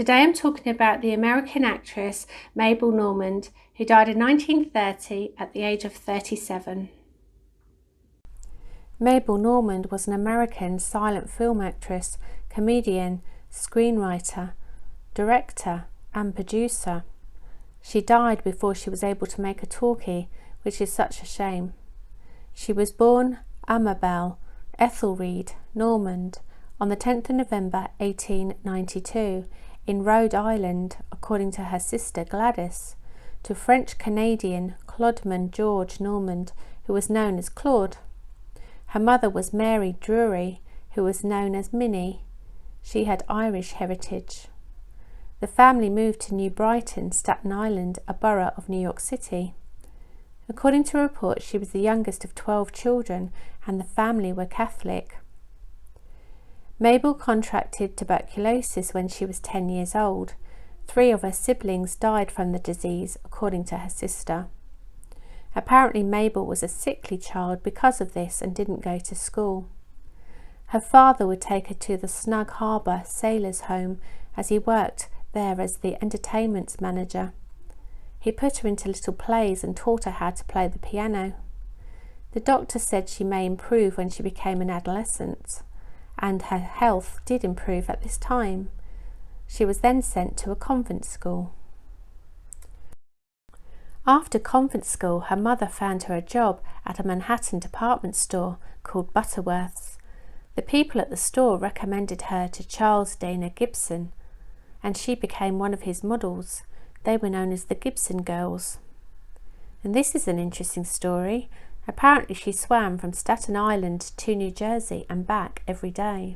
Today I'm talking about the American actress Mabel Normand, who died in 1930 at the age of 37. Mabel Normand was an American silent film actress, comedian, screenwriter, director and producer. She died before she was able to make a talkie, which is such a shame. She was born Mabel Ethelred Normand on the 10th of November 1892 in Rhode Island, according to her sister Gladys, to French-Canadian Claudeman George Normand, who was known as Claude. Her mother was Mary Drury, who was known as Minnie. She had Irish heritage. The family moved to New Brighton, Staten Island, a borough of New York City. According to reports, she was the youngest of 12 children, and the family were Catholic. Mabel contracted tuberculosis when she was 10 years old. 3 of her siblings died from the disease, according to her sister. Apparently Mabel was a sickly child because of this and didn't go to school. Her father would take her to the Snug Harbour Sailors' Home as he worked there as the entertainment manager. He put her into little plays and taught her how to play the piano. The doctor said she may improve when she became an adolescent, and her health did improve at this time. She was then sent to a convent school. After convent school, her mother found her a job at a Manhattan department store called Butterworth's. The people at the store recommended her to Charles Dana Gibson, and she became one of his models. They were known as the Gibson Girls. And this is an interesting story. Apparently she swam from Staten Island to New Jersey and back every day.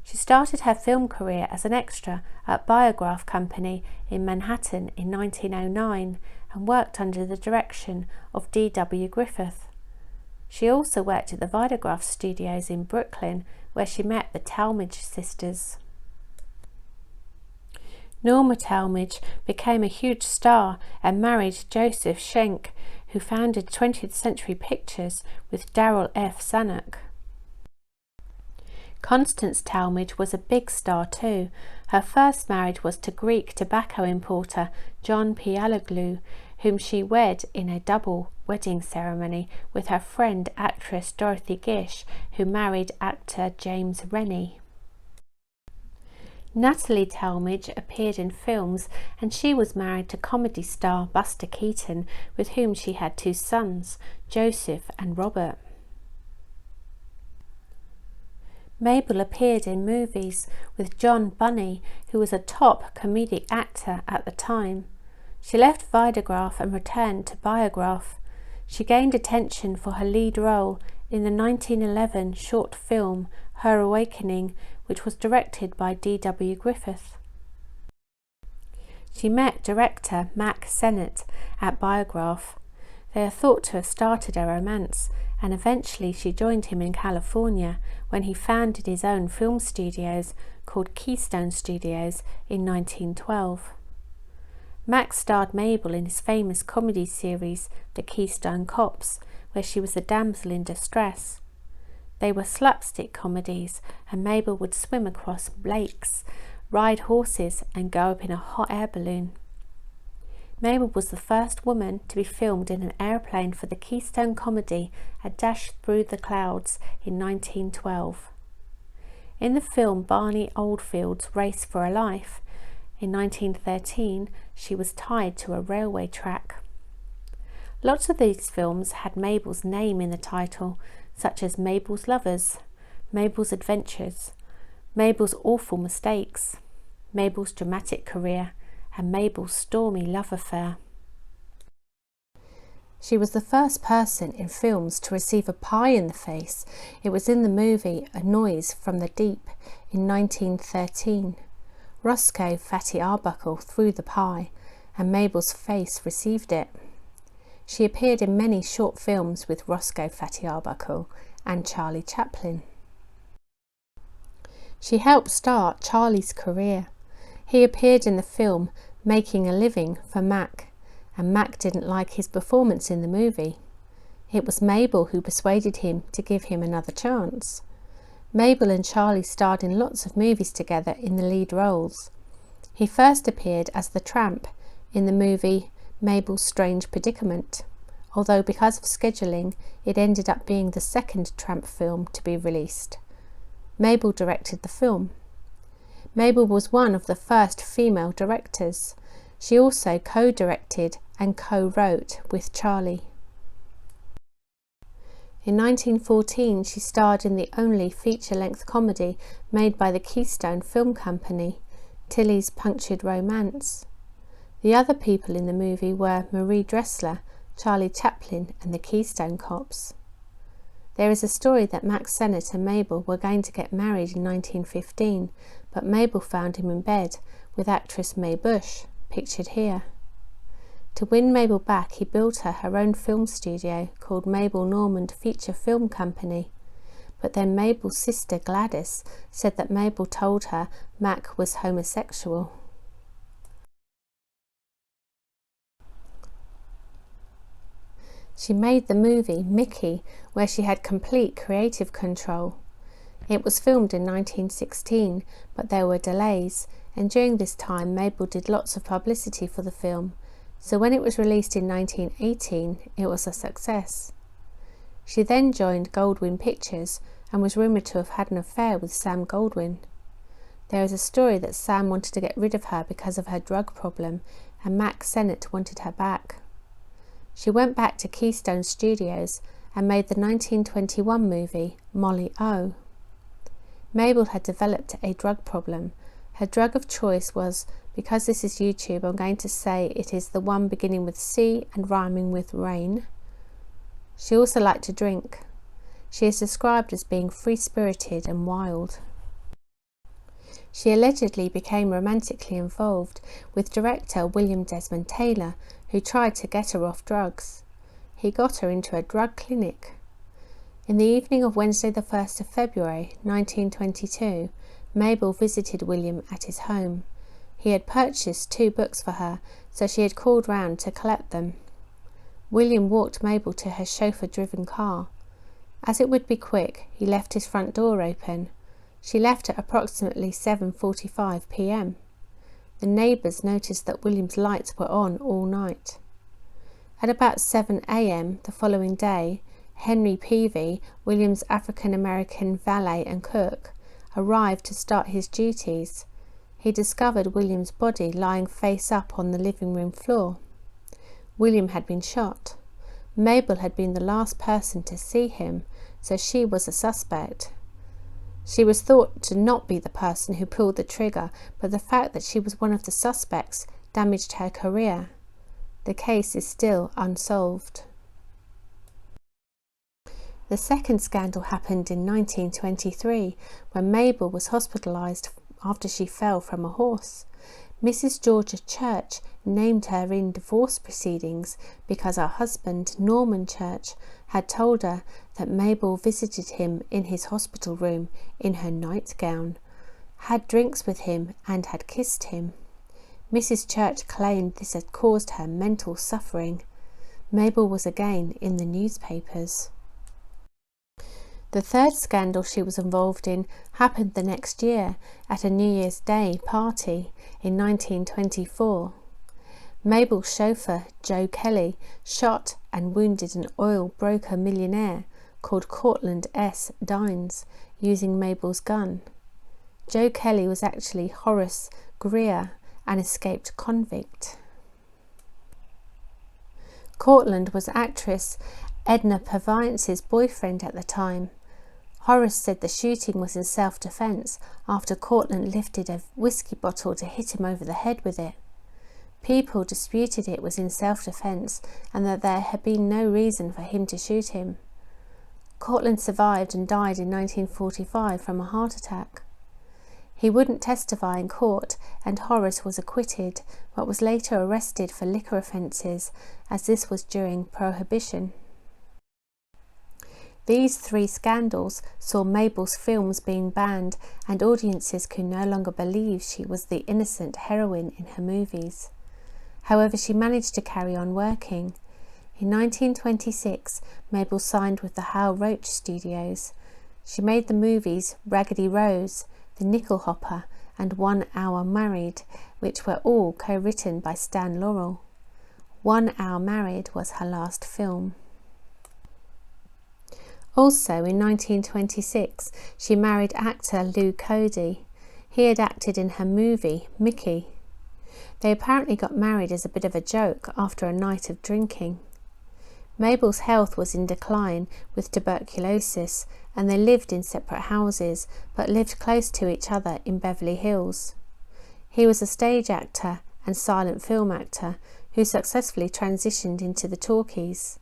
She started her film career as an extra at Biograph Company in Manhattan in 1909 and worked under the direction of D.W. Griffith. She also worked at the Videograph Studios in Brooklyn, where she met the Talmadge sisters. Norma Talmadge became a huge star and married Joseph Schenck, who founded 20th Century Pictures with Darrell F. Zanuck. Constance Talmadge was a big star too. Her first marriage was to Greek tobacco importer John Pialoglu, whom she wed in a double wedding ceremony with her friend actress Dorothy Gish, who married actor James Rennie. Natalie Talmadge appeared in films, and she was married to comedy star Buster Keaton, with whom she had 2 sons, Joseph and Robert. Mabel appeared in movies with John Bunny, who was a top comedic actor at the time. She left Videograph and returned to Biograph. She gained attention for her lead role in the 1911 short film Her Awakening, which was directed by D.W. Griffith. She met director Mack Sennett at Biograph. They are thought to have started a romance, and eventually she joined him in California when he founded his own film studios called Keystone Studios in 1912. Mack starred Mabel in his famous comedy series The Keystone Cops, where she was a damsel in distress. They were slapstick comedies, and Mabel would swim across lakes, ride horses and go up in a hot air balloon. Mabel was the first woman to be filmed in an airplane for the Keystone comedy A Dash Through the Clouds in 1912. In the film Barney Oldfield's Race for a Life in 1913, she was tied to a railway track. Lots of these films had Mabel's name in the title, such as Mabel's Lovers, Mabel's Adventures, Mabel's Awful Mistakes, Mabel's Dramatic Career, and Mabel's Stormy Love Affair. She was the first person in films to receive a pie in the face. It was in the movie A Noise from the Deep in 1913. Roscoe Fatty Arbuckle threw the pie, and Mabel's face received it. She appeared in many short films with Roscoe Fatty Arbuckle and Charlie Chaplin. She helped start Charlie's career. He appeared in the film Making a Living for Mack, and Mack didn't like his performance in the movie. It was Mabel who persuaded him to give him another chance. Mabel and Charlie starred in lots of movies together in the lead roles. He first appeared as the tramp in the movie Mabel's Strange Predicament, although because of scheduling it ended up being the second tramp film to be released. Mabel directed the film. Mabel was one of the first female directors. She also co-directed and co-wrote with Charlie. In 1914 she starred in the only feature-length comedy made by the Keystone Film Company, Tilly's Punctured Romance. The other people in the movie were Marie Dressler, Charlie Chaplin and the Keystone Cops. There is a story that Max Sennett and Mabel were going to get married in 1915, but Mabel found him in bed with actress Mae Bush, pictured here. To win Mabel back, he built her own film studio called Mabel Normand Feature Film Company. But then Mabel's sister Gladys said that Mabel told her Mac was homosexual. She made the movie Mickey, where she had complete creative control. It was filmed in 1916, but there were delays, and during this time Mabel did lots of publicity for the film, so when it was released in 1918, it was a success. She then joined Goldwyn Pictures and was rumoured to have had an affair with Sam Goldwyn. There is a story that Sam wanted to get rid of her because of her drug problem, and Max Sennett wanted her back. She went back to Keystone Studios and made the 1921 movie Molly O. Mabel had developed a drug problem. Her drug of choice was, because this is YouTube, I'm going to say it is the one beginning with C and rhyming with rain. She also liked to drink. She is described as being free-spirited and wild. She allegedly became romantically involved with director William Desmond Taylor, who tried to get her off drugs. He got her into a drug clinic. In the evening of Wednesday the 1st of February 1922, Mabel visited William at his home. He had purchased 2 books for her, so she had called round to collect them. William walked Mabel to her chauffeur-driven car. As it would be quick, he left his front door open. She left at approximately 7:45 p.m. The neighbours noticed that William's lights were on all night. At about 7 a.m. the following day, Henry Peavy, William's African-American valet and cook, arrived to start his duties. He discovered William's body lying face up on the living room floor. William had been shot. Mabel had been the last person to see him, so she was a suspect. She was thought to not be the person who pulled the trigger, but the fact that she was one of the suspects damaged her career. The case is still unsolved. The second scandal happened in 1923, when Mabel was hospitalised after she fell from a horse. Mrs. Georgia Church named her in divorce proceedings because her husband, Norman Church, had told her that Mabel visited him in his hospital room in her nightgown, had drinks with him and had kissed him. Mrs. Church claimed this had caused her mental suffering. Mabel was again in the newspapers. The third scandal she was involved in happened the next year at a New Year's Day party in 1924. Mabel's chauffeur, Joe Kelly, shot and wounded an oil broker millionaire called Cortland S. Dines using Mabel's gun. Joe Kelly was actually Horace Greer, an escaped convict. Cortland was actress Edna Purviance's boyfriend at the time. Horace said the shooting was in self-defence after Cortland lifted a whiskey bottle to hit him over the head with it. People disputed it was in self-defence and that there had been no reason for him to shoot him. Cortland survived and died in 1945 from a heart attack. He wouldn't testify in court and Horace was acquitted, but was later arrested for liquor offences, as this was during Prohibition. These 3 scandals saw Mabel's films being banned and audiences could no longer believe she was the innocent heroine in her movies. However, she managed to carry on working. In 1926, Mabel signed with the Hal Roach Studios. She made the movies Raggedy Rose, The Nickel Hopper and 1 Hour Married, which were all co-written by Stan Laurel. 1 Hour Married was her last film. Also in 1926, she married actor Lou Cody. He had acted in her movie, Mickey. They apparently got married as a bit of a joke after a night of drinking. Mabel's health was in decline with tuberculosis, and they lived in separate houses, but lived close to each other in Beverly Hills. He was a stage actor and silent film actor who successfully transitioned into the talkies.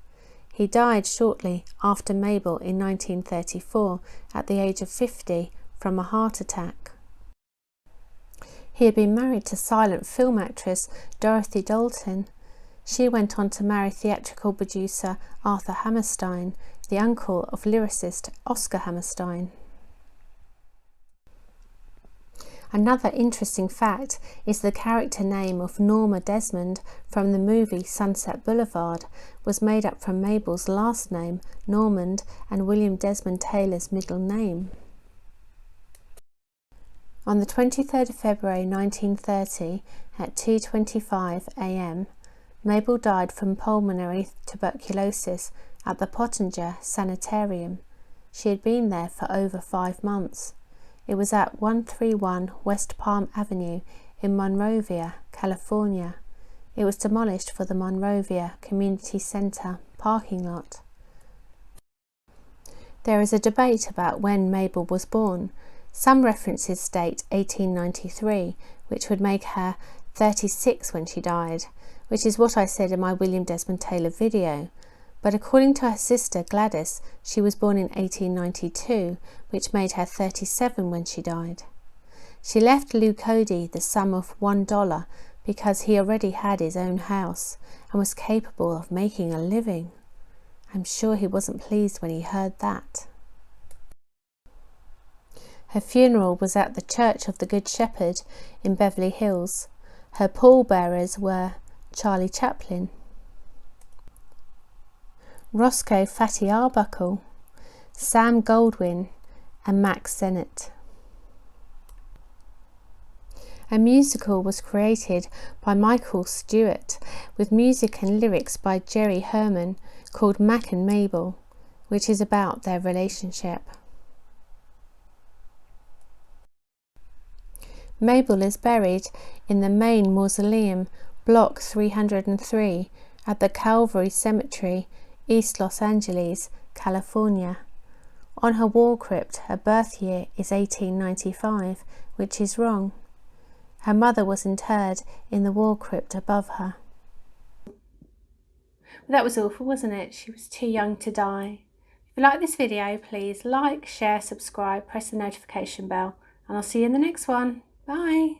He died shortly after Mabel in 1934 at the age of 50 from a heart attack. He had been married to silent film actress Dorothy Dalton. She went on to marry theatrical producer Arthur Hammerstein, the uncle of lyricist Oscar Hammerstein. Another interesting fact is the character name of Norma Desmond from the movie Sunset Boulevard was made up from Mabel's last name, Normand, and William Desmond Taylor's middle name. On the 23rd of February 1930 at 2:25 a.m, Mabel died from pulmonary tuberculosis at the Pottinger Sanitarium. She had been there for over 5 months. It was at 131 West Palm Avenue in Monrovia, California. It was demolished for the Monrovia Community Center parking lot. There is a debate about when Mabel was born. Some references state 1893, which would make her 36 when she died, which is what I said in my William Desmond Taylor video. But according to her sister Gladys, she was born in 1892, which made her 37 when she died. She left Lou Cody the sum of $1 because he already had his own house and was capable of making a living. I'm sure he wasn't pleased when he heard that. Her funeral was at the Church of the Good Shepherd in Beverly Hills. Her pallbearers were Charlie Chaplin, Roscoe Fatty Arbuckle, Sam Goldwyn and Max Sennett. A musical was created by Michael Stewart with music and lyrics by Jerry Herman called Mac and Mabel, which is about their relationship. Mabel is buried in the main mausoleum, Block 303, at the Calvary Cemetery, East Los Angeles, California. On her wall crypt, her birth year is 1895, which is wrong. Her mother was interred in the wall crypt above her. Well, that was awful, wasn't it? She was too young to die. If you like this video, please like, share, subscribe, press the notification bell, and I'll see you in the next one. Bye.